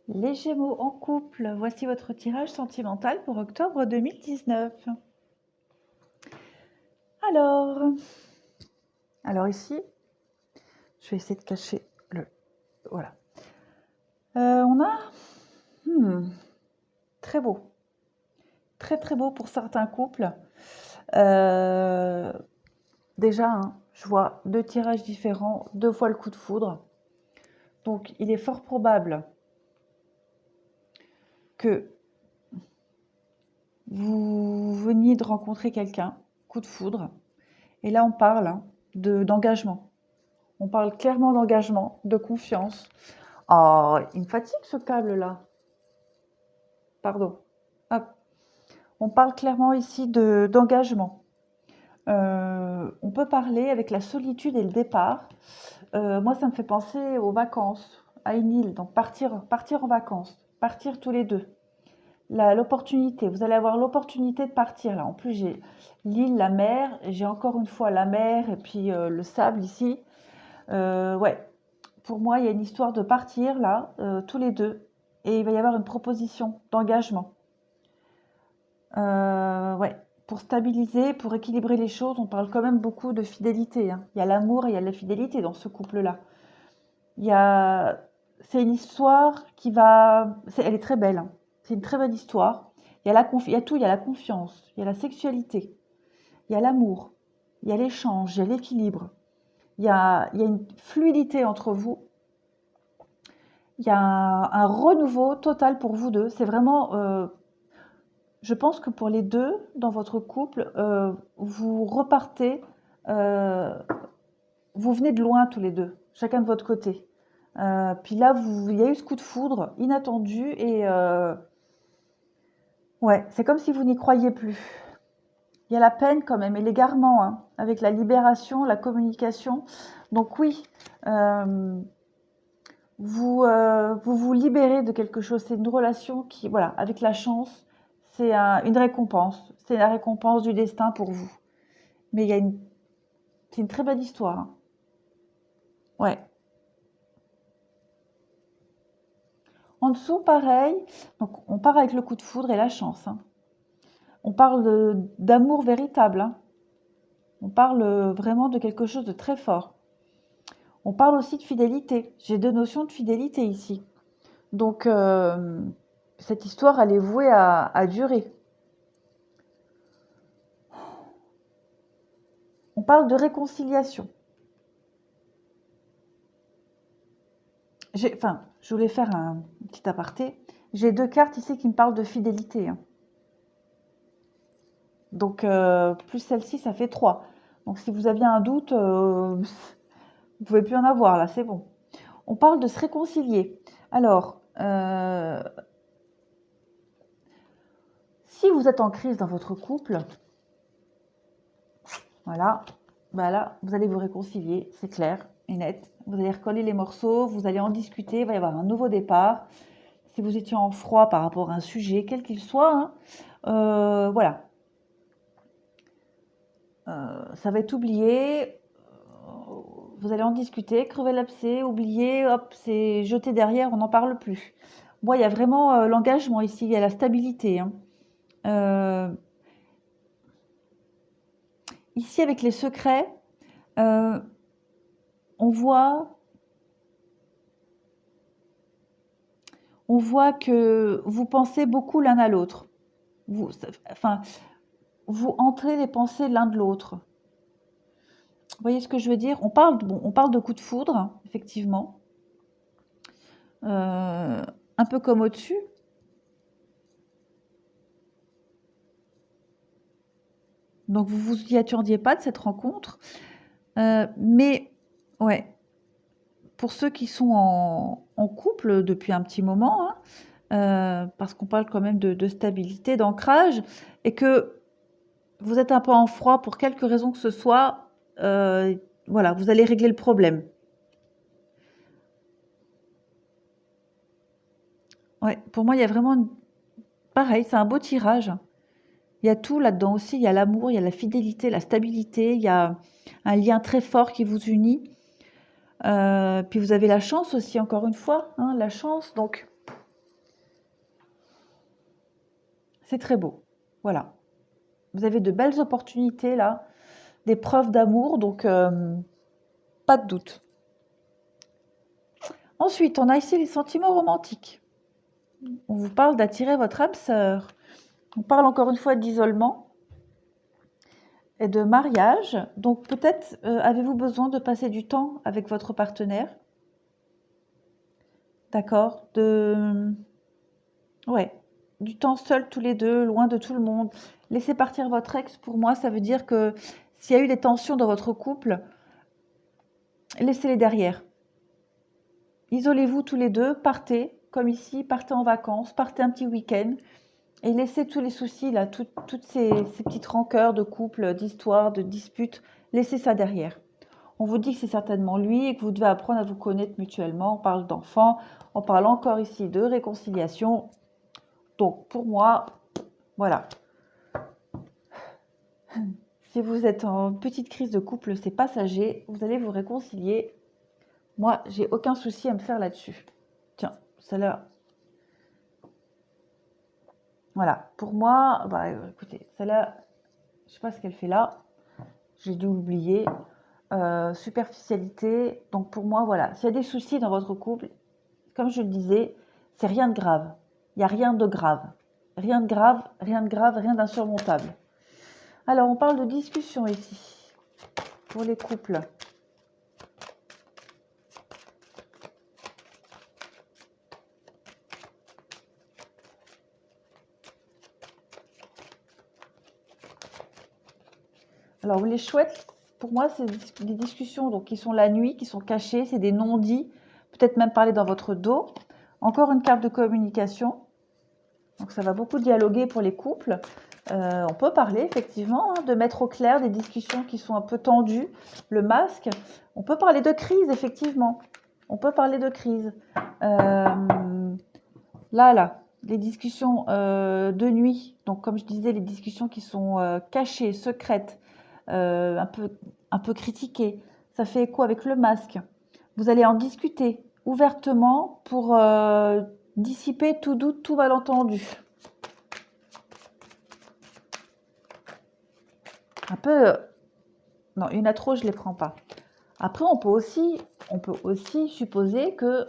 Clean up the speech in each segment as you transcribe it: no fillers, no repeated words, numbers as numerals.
Les Gémeaux en couple, voici votre tirage sentimental pour octobre 2019. Alors, alors ici, je vais essayer de cacher le... Voilà. On a... très beau. Très très beau pour certains couples. Déjà, hein, je vois deux tirages différents, deux fois le coup de foudre. Donc, il est fort probable que vous veniez de rencontrer quelqu'un, coup de foudre. Et là, on parle hein, d'engagement. On parle clairement d'engagement, de confiance. Oh, il me fatigue ce câble-là. Pardon. Hop. On parle clairement ici d'engagement. On peut parler avec la solitude et le départ. Moi, ça me fait penser aux vacances, à une île. Donc, partir en vacances, partir tous les deux. L'opportunité, vous allez avoir l'opportunité de partir là. En plus, j'ai l'île, la mer, j'ai encore une fois la mer et puis le sable ici. Ouais, pour moi, il y a une histoire de partir là, tous les deux, et il va y avoir une proposition d'engagement. Ouais, pour stabiliser, pour équilibrer les choses, on parle quand même beaucoup de fidélité, hein. Il y a l'amour et il y a la fidélité dans ce couple-là. Il y a, c'est une histoire qui va, elle est très belle, hein. C'est une très belle histoire. Il y a tout, il y a la confiance, il y a la sexualité, il y a l'amour, il y a l'échange, il y a l'équilibre. Il y a une fluidité entre vous. Il y a un renouveau total pour vous deux. C'est vraiment, je pense que pour les deux, dans votre couple, vous repartez, euh, vous venez de loin tous les deux, chacun de votre côté. Puis là, il y a eu ce coup de foudre inattendu et ouais, c'est comme si vous n'y croyiez plus. Il y a la peine quand même et l'égarement, hein, avec la libération, la communication. Donc oui, euh, vous vous libérez de quelque chose. C'est une relation qui, voilà, avec la chance, c'est une récompense. C'est la récompense du destin pour vous. Mais c'est une très belle histoire, hein. Ouais. En dessous, pareil. Donc, on part avec le coup de foudre et la chance, hein. On parle d'amour véritable, hein. On parle vraiment de quelque chose de très fort. On parle aussi de fidélité. J'ai deux notions de fidélité ici. Donc, cette histoire, elle est vouée à durer. On parle de réconciliation. Enfin, je voulais faire un petit aparté. J'ai deux cartes ici qui me parlent de fidélité, hein. Donc, plus celle-ci, ça fait 3. Donc, si vous aviez un doute, vous pouvez plus en avoir là, c'est bon. On parle de se réconcilier. Alors, si vous êtes en crise dans votre couple, voilà, bah là, vous allez vous réconcilier, c'est clair et net. Vous allez recoller les morceaux, vous allez en discuter, il va y avoir un nouveau départ. Si vous étiez en froid par rapport à un sujet, quel qu'il soit, hein, voilà, ça va être oublié. Vous allez en discuter, crever l'abcès, oublier, hop, c'est jeté derrière, on n'en parle plus. Moi, il y a vraiment l'engagement ici, il y a la stabilité, hein. Euh, Ici, avec les secrets, euh, on voit, on voit que vous pensez beaucoup l'un à l'autre. Enfin, vous entrez les pensées l'un de l'autre. Vous voyez ce que je veux dire? On parle de coup de foudre, hein, effectivement. Un peu comme au-dessus. Donc, vous vous y attendiez pas de cette rencontre. Mais, ouais, pour ceux qui sont en couple depuis un petit moment, hein, parce qu'on parle quand même de stabilité, d'ancrage, et que vous êtes un peu en froid pour quelque raison que ce soit, voilà, vous allez régler le problème. Ouais, pour moi, il y a vraiment pareil, c'est un beau tirage. Il y a tout là-dedans aussi, il y a l'amour, il y a la fidélité, la stabilité, il y a un lien très fort qui vous unit. Puis vous avez la chance aussi, encore une fois, hein, la chance. Donc, C'est très beau. Voilà. Vous avez de belles opportunités là, des preuves d'amour, donc pas de doute. Ensuite, on a ici les sentiments romantiques. On vous parle d'attirer votre âme sœur. On parle encore une fois d'isolement et de mariage. Donc peut-être avez-vous besoin de passer du temps avec votre partenaire. D'accord. Ouais. Du temps seul tous les deux, loin de tout le monde. Laissez partir votre ex, pour moi, ça veut dire que s'il y a eu des tensions dans votre couple, laissez-les derrière. Isolez-vous tous les deux, partez, comme ici, partez en vacances, partez un petit week-end et laissez tous les soucis, là, toutes ces petites rancœurs de couple, d'histoire, de disputes, laissez ça derrière. On vous dit que c'est certainement lui et que vous devez apprendre à vous connaître mutuellement. On parle d'enfants, on parle encore ici de réconciliation. Donc, pour moi, voilà. Si vous êtes en petite crise de couple, c'est passager, vous allez vous réconcilier. Moi, j'ai aucun souci à me faire là-dessus. Tiens, celle-là. Voilà, pour moi, bah, écoutez, celle-là, je sais pas ce qu'elle fait là. J'ai dû l'oublier. Superficialité. Donc pour moi, voilà, s'il y a des soucis dans votre couple, comme je le disais, c'est rien de grave. Il n'y a rien de grave. Rien de grave, rien de grave, rien d'insurmontable. Alors, on parle de discussion ici, pour les couples. Alors, les chouettes, pour moi, c'est des discussions donc, qui sont la nuit, qui sont cachées, c'est des non-dits, peut-être même parler dans votre dos. Encore une carte de communication. Donc, ça va beaucoup dialoguer pour les couples. On peut parler effectivement de mettre au clair des discussions qui sont un peu tendues. Le masque. On peut parler de crise, effectivement. On peut parler de crise. Là, les discussions de nuit. Donc, comme je disais, les discussions qui sont cachées, secrètes, un peu critiquées. Ça fait écho avec le masque. Vous allez en discuter ouvertement pour dissiper tout doute, tout malentendu. Un peu... Non, il y en a trop, je ne les prends pas. Après, on peut aussi supposer que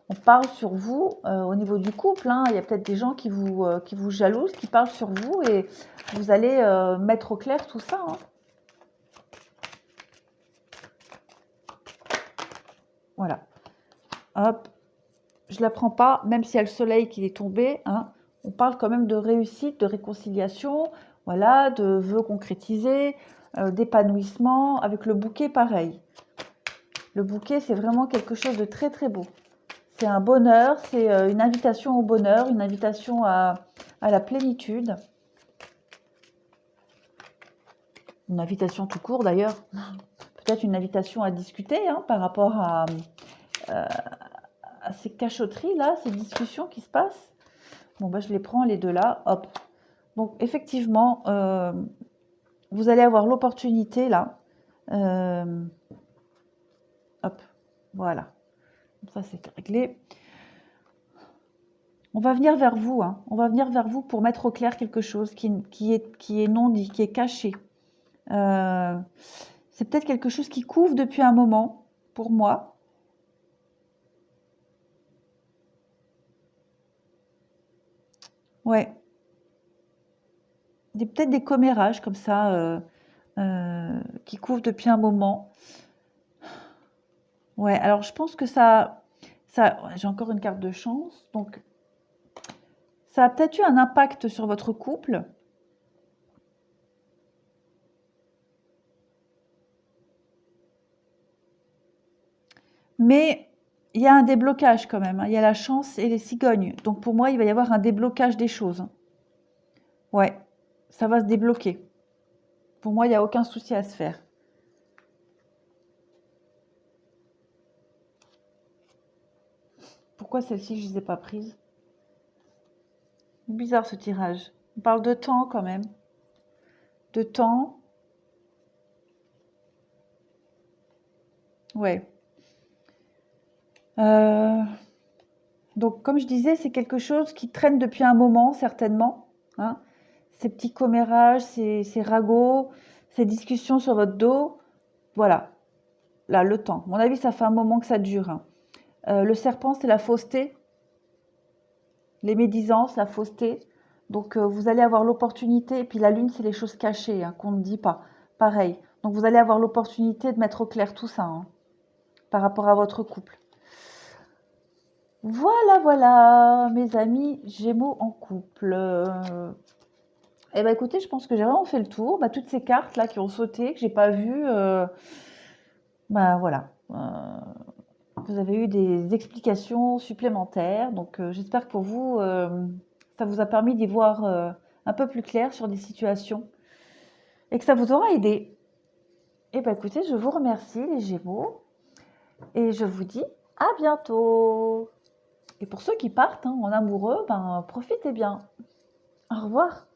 on parle sur vous au niveau du couple. Hein. Il y a peut-être des gens qui vous jalousent, qui parlent sur vous et vous allez mettre au clair tout ça. Hein. Voilà. Hop. Je ne la prends pas, même s'il y a le soleil qui est tombé. Hein. On parle quand même de réussite, de réconciliation, voilà, de vœux concrétisés, d'épanouissement. Avec le bouquet, pareil. Le bouquet, c'est vraiment quelque chose de très très beau. C'est un bonheur, c'est une invitation au bonheur, une invitation à la plénitude. Une invitation tout court d'ailleurs. Peut-être une invitation à discuter hein, par rapport à ces cachotteries là, ces discussions qui se passent. Bon, bah, je les prends les deux là, hop. Donc effectivement, vous allez avoir l'opportunité là. Hop, voilà. Ça c'est réglé. On va venir vers vous, hein. On va venir vers vous pour mettre au clair quelque chose qui est non dit, qui est caché. C'est peut-être quelque chose qui couvre depuis un moment, pour moi. Ouais. Il y a peut-être des commérages comme ça qui couvrent depuis un moment. Ouais, alors je pense que ouais, j'ai encore une carte de chance, donc ça a peut-être eu un impact sur votre couple. Mais il y a un déblocage quand même. Hein. Il y a la chance et les cigognes. Donc pour moi, il va y avoir un déblocage des choses. Ouais, ça va se débloquer. Pour moi, il n'y a aucun souci à se faire. Pourquoi celle-ci, je ne les ai pas prises? C'est bizarre ce tirage. On parle de temps quand même. De temps. Ouais. Donc, comme je disais, c'est quelque chose qui traîne depuis un moment, certainement. hein. Ces petits commérages, ces ragots, ces discussions sur votre dos, voilà, là, le temps. À mon avis, ça fait un moment que ça dure, hein. Le serpent, c'est la fausseté, les médisances, la fausseté. Donc, vous allez avoir l'opportunité, et puis la lune, c'est les choses cachées, hein, qu'on ne dit pas. Pareil. Donc, vous allez avoir l'opportunité de mettre au clair tout ça, hein, par rapport à votre couple. Voilà, voilà, mes amis Gémeaux en couple. Eh ben écoutez, je pense que j'ai vraiment fait le tour. Bah, toutes ces cartes là qui ont sauté, que j'ai pas vues, bah voilà. Vous avez eu des explications supplémentaires. Donc j'espère que pour vous, ça vous a permis d'y voir un peu plus clair sur des situations et que ça vous aura aidé. Eh ben écoutez, je vous remercie les Gémeaux et je vous dis à bientôt. Et pour ceux qui partent hein, en amoureux, ben profitez bien. Au revoir.